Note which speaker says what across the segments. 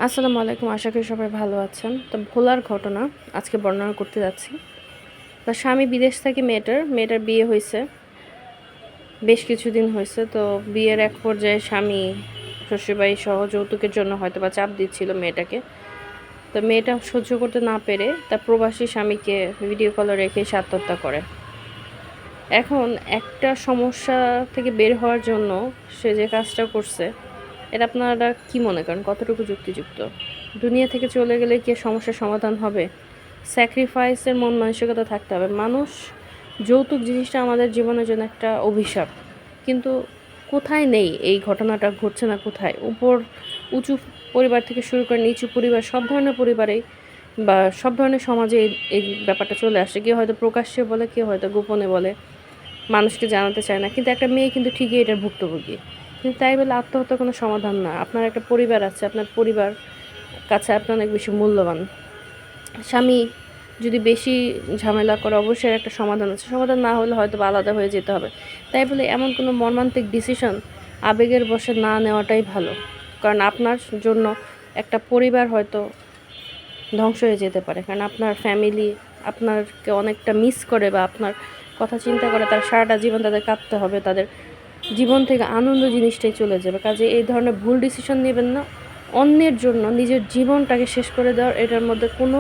Speaker 1: আসসালামু আলাইকুম। আশা করি সবাই ভালো আছেন। তো ভোলার ঘটনা আজকে বর্ণনা করতে যাচ্ছি। তো স্বামী বিদেশ থেকে মেয়েটার বিয়ে হয়েছে, বেশ কিছুদিন হয়েছে। তো বিয়ের এক পর্যায়ে স্বামী শ্বশুরবাড়ি সহ যৌতুকের জন্য হয়তো বা চাপ দিচ্ছিল মেয়েটাকে। তো মেয়েটা সহ্য করতে না পেরে তার প্রবাসী স্বামীকে ভিডিও কলে রেখে সে আত্মহত্যা করে। এখন একটা সমস্যা থেকে বের হওয়ার জন্য সে যে কাজটা করছে, এটা আপনারা কি মনে করেন কতটুকু যুক্তিযুক্ত? দুনিয়া থেকে চলে গেলে কি সমস্যার সমাধান হবে? স্যাক্রিফাইসের মন মানসিকতা থাকতে হবে। মানুষ যৌতুক জিনিসটা আমাদের জীবনের জন্য একটা অভিশাপ, কিন্তু কোথায় নেই এই ঘটনাটা ঘটছে না কোথায়? উঁচু পরিবার থেকে শুরু করে নিচু পরিবার, সব ধরনের পরিবারেই বা সব ধরনের সমাজে এই ব্যাপারটা চলে আসে। কেউ হয়তো প্রকাশ্যে বলে, কেউ হয়তো গোপনে বলে, মানুষকে জানাতে চায় না। কিন্তু একটা মেয়ে কিন্তু ঠিকই এটার ভুক্তভোগী। কিন্তু তাই বলে আত্মহত্যা কোনো সমাধান না। আপনার একটা পরিবার আছে, আপনার পরিবার কাছে আপনি অনেক বেশি মূল্যবান। স্বামী যদি বেশি ঝামেলা করে, অবশ্যই একটা সমাধান আছে। সমাধান না হলে হয়তো বা আলাদা হয়ে যেতে হবে। তাই বলে এমন কোনো মর্মান্তিক ডিসিশন আবেগের বশে না নেওয়াটাই ভালো। কারণ আপনার জন্য একটা পরিবার হয়তো ধ্বংস হয়ে যেতে পারে। কারণ আপনার ফ্যামিলি আপনাকে অনেকটা মিস করে বা আপনার কথা চিন্তা করে, তার সারাটা জীবন তাদের কাঁদতে হবে, তাদের জীবন থেকে আনন্দ জিনিসটাই চলে যাবে। কাজে এই ধরনের ভুল ডিসিশন নেবেন না। অন্যের জন্য নিজের জীবনটাকে শেষ করে দেওয়ার এটার মধ্যে কোনো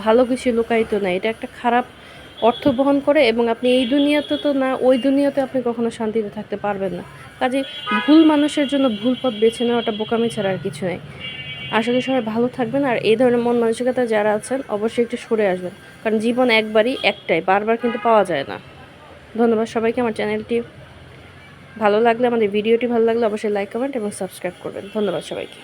Speaker 1: ভালো কিছু লুকায়িত নেই। এটা একটা খারাপ অর্থ বহন করে এবং আপনি এই দুনিয়াতে তো না, ওই দুনিয়াতে আপনি কখনো শান্তিতে থাকতে পারবেন না। কাজে ভুল মানুষের জন্য ভুল পথ বেছে নেওয়াটা বোকামি ছাড়া আর কিছু নেই। আশা করি সবাই ভালো থাকবেন। আর এই ধরনের মন মানসিকতা যারা আছেন অবশ্যই একটু সরে আসবেন। কারণ জীবন একবারই, একটাই, বারবার কিন্তু পাওয়া যায় না। ধন্যবাদ সবাইকে। আমার চ্যানেলটি ভালো লাগলে, আমাদের ভিডিওটি ভালো লাগলে অবশ্যই লাইক, কমেন্ট এবং সাবস্ক্রাইব করবেন। ধন্যবাদ সবাইকে।